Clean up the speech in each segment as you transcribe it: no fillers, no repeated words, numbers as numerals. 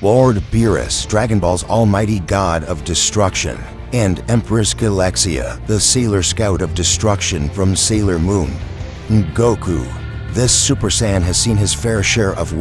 Lord Beerus, Dragon Ball's almighty god of destruction, and Empress Galaxia, the Sailor Scout of destruction from Sailor Moon. Goku. This Super Saiyan has seen his fair share of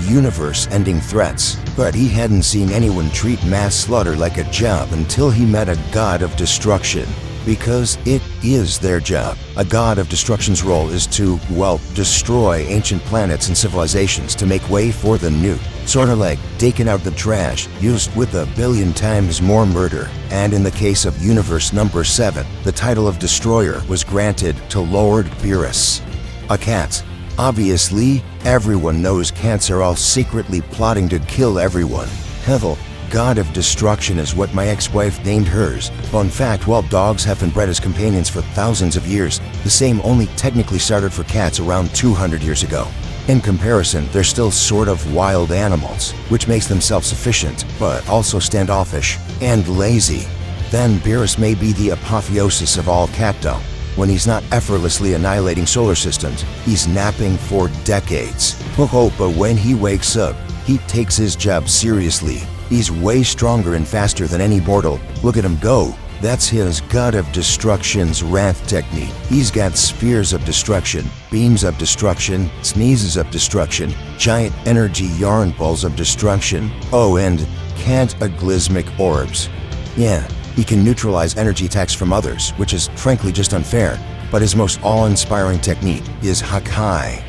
universe-ending threats, but he hadn't seen anyone treat mass slaughter like a job until he met a god of destruction. Because it is their job. A god of destruction's role is to, destroy ancient planets and civilizations to make way for the new. Sorta like taking out the trash, used with a billion times more murder. And in the case of Universe number 7, the title of Destroyer was granted to Lord Beerus. A cat. Obviously, everyone knows cats are all secretly plotting to kill everyone. Hell, God of Destruction is what my ex-wife named hers. Fun fact, while dogs have been bred as companions for thousands of years, the same only technically started for cats around 200 years ago. In comparison, they're still sort of wild animals, which makes them self-sufficient, but also standoffish and lazy. Then Beerus may be the apotheosis of all catdom. When he's not effortlessly annihilating solar systems, he's napping for decades. But when he wakes up, he takes his job seriously. He's way stronger and faster than any mortal. Look at him go. That's his God of Destruction's wrath technique. He's got spears of destruction, beams of destruction, sneezes of destruction, giant energy yarn balls of destruction, and cataclysmic orbs. Yeah, he can neutralize energy attacks from others, which is frankly just unfair, but his most awe-inspiring technique is Hakai.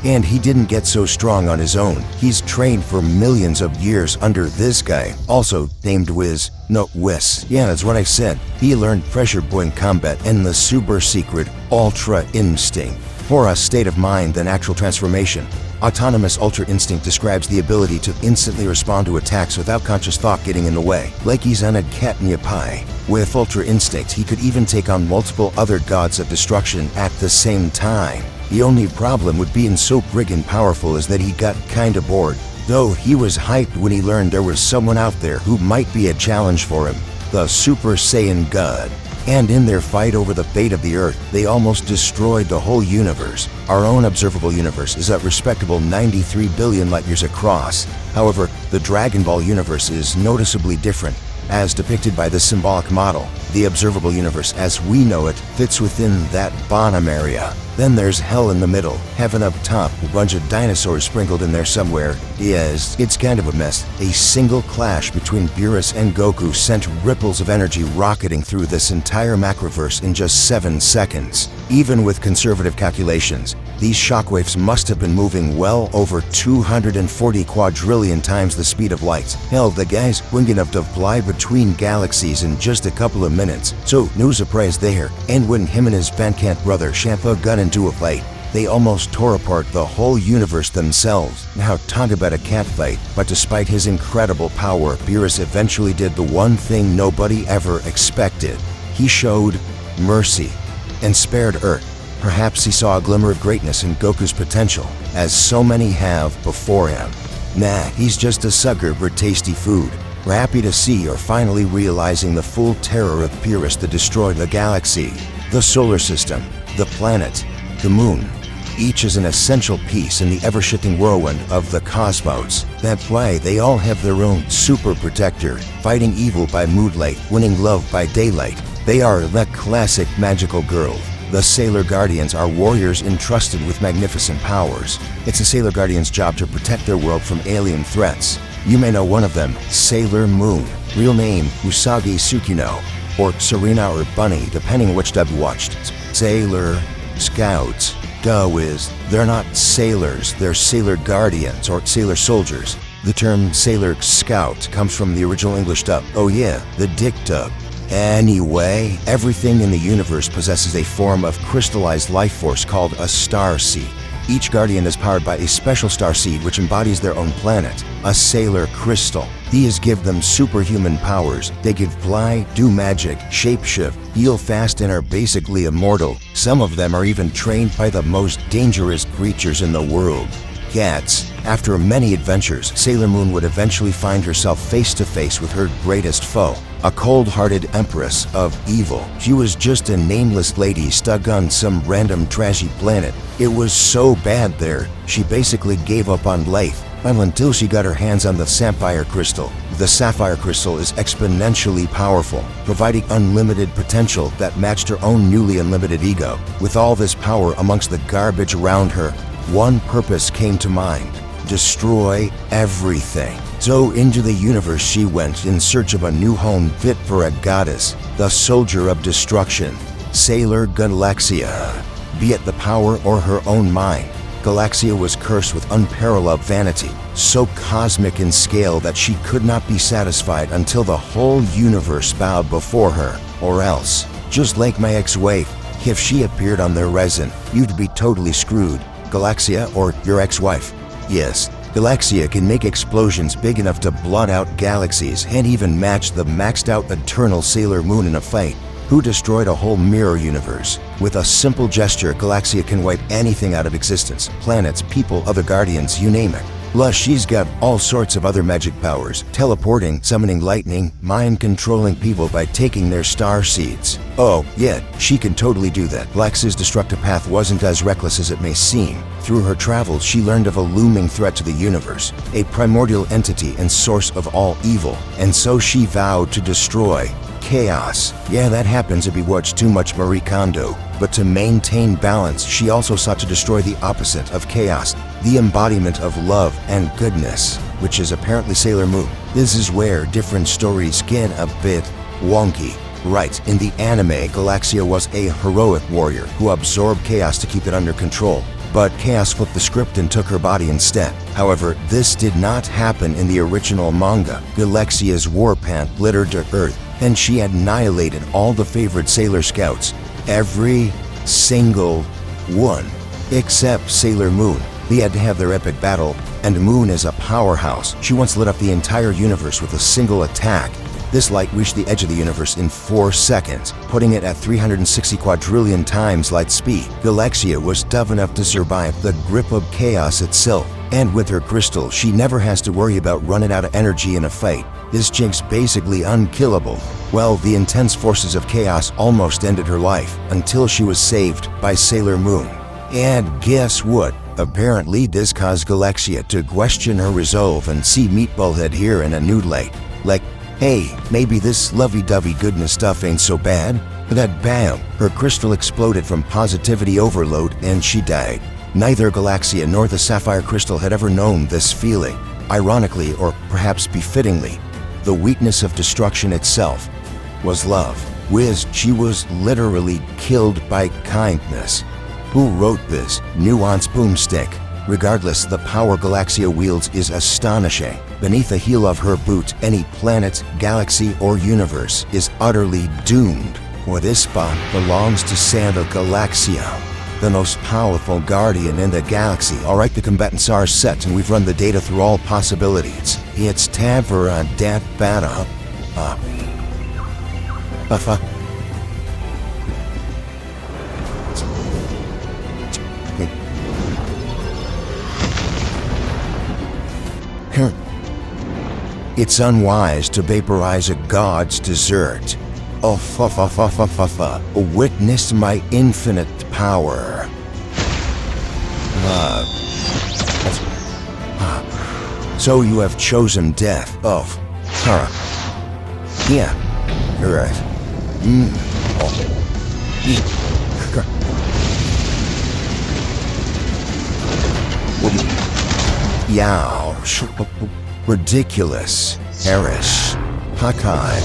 And he didn't get so strong on his own. He's trained for millions of years under this guy, also named Whis. Yeah, that's what I said. He learned pressure point combat and the super secret Ultra Instinct. For a state of mind than actual transformation, Autonomous Ultra Instinct describes the ability to instantly respond to attacks without conscious thought getting in the way, like he's on a catnip high. With Ultra Instinct, he could even take on multiple other gods of destruction at the same time. The only problem with being so friggin' powerful is that he got kinda bored. Though he was hyped when he learned there was someone out there who might be a challenge for him, the Super Saiyan God. And in their fight over the fate of the Earth, they almost destroyed the whole universe. Our own observable universe is a respectable 93 billion light years across. However, the Dragon Ball universe is noticeably different. As depicted by the symbolic model, the observable universe as we know it fits within that bottom area. Then there's hell in the middle, heaven up top, a bunch of dinosaurs sprinkled in there somewhere. Yes, it's kind of a mess. A single clash between Beerus and Goku sent ripples of energy rocketing through this entire macroverse in just 7 seconds. Even with conservative calculations, these shockwaves must have been moving well over 240 quadrillion times the speed of light. Hell, the guy's wing enough to fly between galaxies in just a couple of minutes. So, no surprise there. And when him and his Bandcamp brother Champa got into a fight, they almost tore apart the whole universe themselves. Now talk about a cat fight, but despite his incredible power, Beerus eventually did the one thing nobody ever expected. He showed mercy and spared Earth. Perhaps he saw a glimmer of greatness in Goku's potential, as so many have before him. Nah, he's just a sucker for tasty food. We're happy to see you're finally realizing the full terror of Beerus to destroy the galaxy, the solar system, the planet, the moon. Each is an essential piece in the ever-shifting whirlwind of the cosmos. That's why they all have their own super protector, fighting evil by moonlight, winning love by daylight. They are the classic magical girl. The Sailor Guardians are warriors entrusted with magnificent powers. It's the Sailor Guardians' job to protect their world from alien threats. You may know one of them, Sailor Moon. Real name, Usagi Tsukino, or Serena or Bunny, depending on which dub you watched. Sailor Scouts. They're not sailors, they're Sailor Guardians or Sailor Soldiers. The term Sailor Scout comes from the original English dub. Oh yeah, the Dick dub. Anyway, everything in the universe possesses a form of crystallized life force called a star seed. Each Guardian is powered by a special star seed which embodies their own planet, a Sailor Crystal. These give them superhuman powers. They can fly, do magic, shapeshift, heal fast, and are basically immortal. Some of them are even trained by the most dangerous creatures in the world, cats. After many adventures, Sailor Moon would eventually find herself face to face with her greatest foe, a cold-hearted empress of evil. She was just a nameless lady stuck on some random trashy planet. It was so bad there, she basically gave up on life. Well, until she got her hands on the sapphire crystal. The sapphire crystal is exponentially powerful, providing unlimited potential that matched her own newly unlimited ego. With all this power amongst the garbage around her, one purpose came to mind: destroy everything. So into the universe she went in search of a new home fit for a goddess, the soldier of destruction, Sailor Galaxia. Be it the power or her own mind, Galaxia was cursed with unparalleled vanity, so cosmic in scale that she could not be satisfied until the whole universe bowed before her, or else, just like my ex-wife, if she appeared on their resin, you'd be totally screwed. Galaxia, or your ex-wife. Yes, Galaxia can make explosions big enough to blot out galaxies and even match the maxed-out Eternal Sailor Moon in a fight, who destroyed a whole mirror universe. With a simple gesture, Galaxia can wipe anything out of existence: planets, people, other guardians, you name it. Plus, she's got all sorts of other magic powers: teleporting, summoning lightning, mind-controlling people by taking their star seeds. Oh, yeah, she can totally do that. Galaxia's destructive path wasn't as reckless as it may seem. Through her travels, she learned of a looming threat to the universe, a primordial entity and source of all evil, and so she vowed to destroy chaos. Yeah, that happens if you watch too much Marie Kondo. But to maintain balance, she also sought to destroy the opposite of chaos, the embodiment of love and goodness, which is apparently Sailor Moon. This is where different stories get a bit wonky. Right, in the anime, Galaxia was a heroic warrior who absorbed chaos to keep it under control. But chaos flipped the script and took her body instead. However, this did not happen in the original manga. Galaxia's warpath littered to Earth, and she annihilated all the favorite Sailor Scouts. Every single one. Except Sailor Moon. They had to have their epic battle, and Moon is a powerhouse. She once lit up the entire universe with a single attack. This light reached the edge of the universe in 4 seconds, putting it at 360 quadrillion times light speed. Galaxia was tough enough to survive the grip of chaos itself, and with her crystal, she never has to worry about running out of energy in a fight. This chick's basically unkillable. Well, the intense forces of chaos almost ended her life, until she was saved by Sailor Moon. And guess what? Apparently this caused Galaxia to question her resolve and see Meatballhead here in a new light. Like, hey, maybe this lovey-dovey goodness stuff ain't so bad. But then bam, her crystal exploded from positivity overload and she died. Neither Galaxia nor the Sapphire Crystal had ever known this feeling. Ironically, or perhaps befittingly, the weakness of destruction itself was love. She was literally killed by kindness. Who wrote this? Nuance Boomstick. Regardless, the power Galaxia wields is astonishing. Beneath the heel of her boot, any planet, galaxy, or universe is utterly doomed. For this spot belongs to Sailor Galaxia, the most powerful guardian in the galaxy. Alright, the combatants are set, and we've run the data through all possibilities. It's time for a death battle. It's unwise to vaporize a god's dessert. Witness my infinite power. So you have chosen death. Yeah, you're right. Yow. Ridiculous. Perish. Hakai.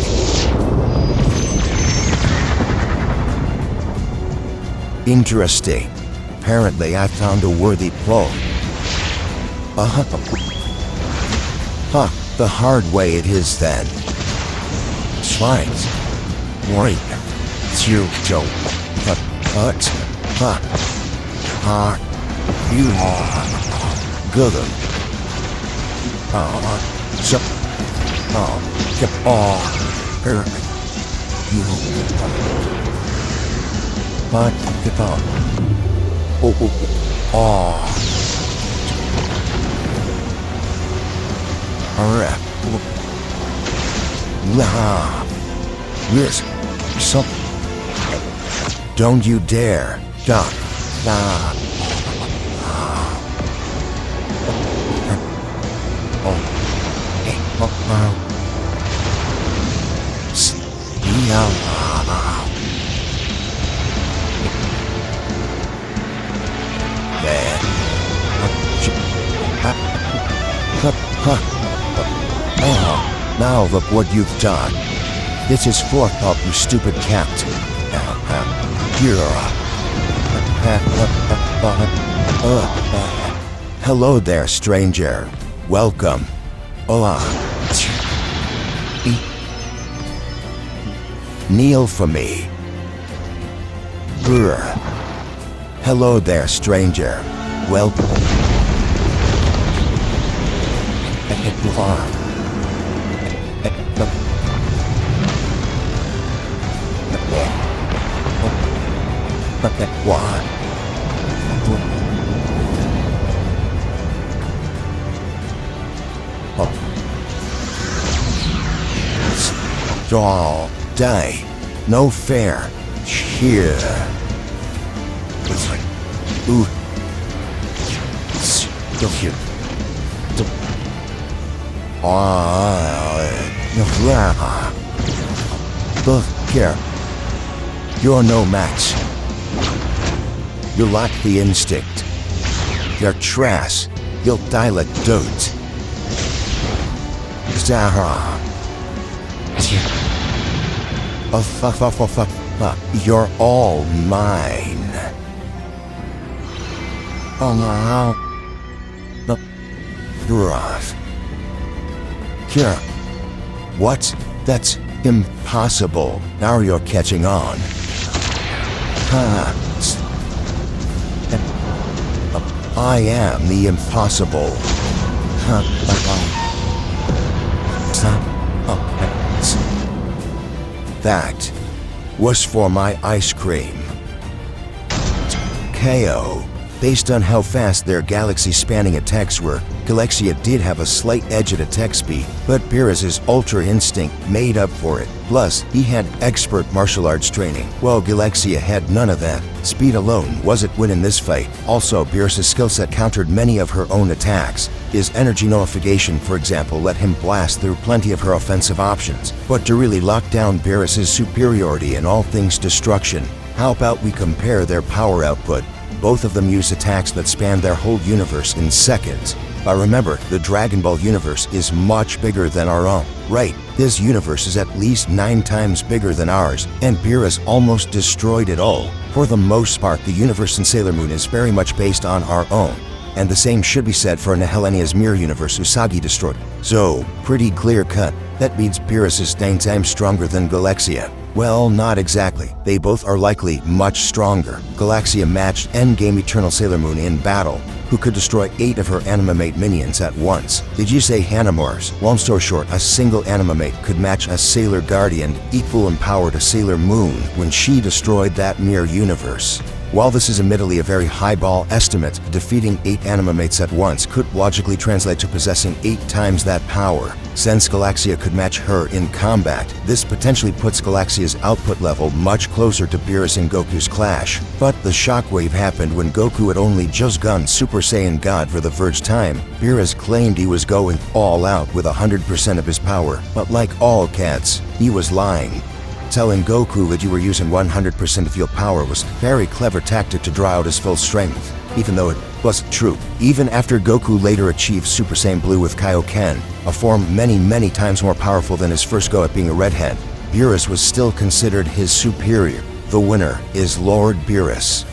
Interesting. Apparently I found a worthy ploy. The hard way it is then. Right. Right. You don't. You are. Good. Yes. Don't you dare. Now look what you've done. This is fourth up, you stupid captain. Hello there, stranger. Welcome. Kneel for me. Hello there, stranger. Welcome. All die. No fair. Here. Ooh. Still here. Look here. You're no match. You lack the instinct. You're trash. You'll die like dirt. Zara. You're all mine. Here. What? That's impossible. Now you're catching on. I am the impossible. That was for my ice cream. KO. Based on how fast their galaxy-spanning attacks were, Galaxia did have a slight edge at attack speed, but Beerus' Ultra Instinct made up for it. Plus, he had expert martial arts training, while Galaxia had none of that. Speed alone wasn't win in this fight. Also, Beerus' skill set countered many of her own attacks. His energy nullification, for example, let him blast through plenty of her offensive options. But to really lock down Beerus' superiority in all things destruction, how about we compare their power output? Both of them use attacks that span their whole universe in seconds. But remember, the Dragon Ball universe is much bigger than our own. Right, this universe is at least 9 times bigger than ours, and Beerus almost destroyed it all. For the most part, the universe in Sailor Moon is very much based on our own. And the same should be said for Nehelenia's mirror universe Usagi destroyed. So, pretty clear cut. That means Beerus is 9 times stronger than Galaxia. Well, not exactly. They both are likely much stronger. Galaxia matched Endgame Eternal Sailor Moon in battle, who could destroy 8 of her Animamate minions at once. Did you say Hanamores? Long story short, a single Animamate could match a Sailor Guardian equal in power to Sailor Moon when she destroyed that mirror universe. While this is admittedly a very highball estimate, defeating 8 Animamates at once could logically translate to possessing 8 times that power. Since Galaxia could match her in combat, this potentially puts Galaxia's output level much closer to Beerus and Goku's clash. But the shockwave happened when Goku had only just gone Super Saiyan God for the first time. Beerus claimed he was going all out with 100% of his power, but like all cats, he was lying. Telling Goku that you were using 100% of your power was a very clever tactic to draw out his full strength, even though it wasn't true. Even after Goku later achieved Super Saiyan Blue with Kaioken, a form many times more powerful than his first go at being a redhead, Beerus was still considered his superior. The winner is Lord Beerus.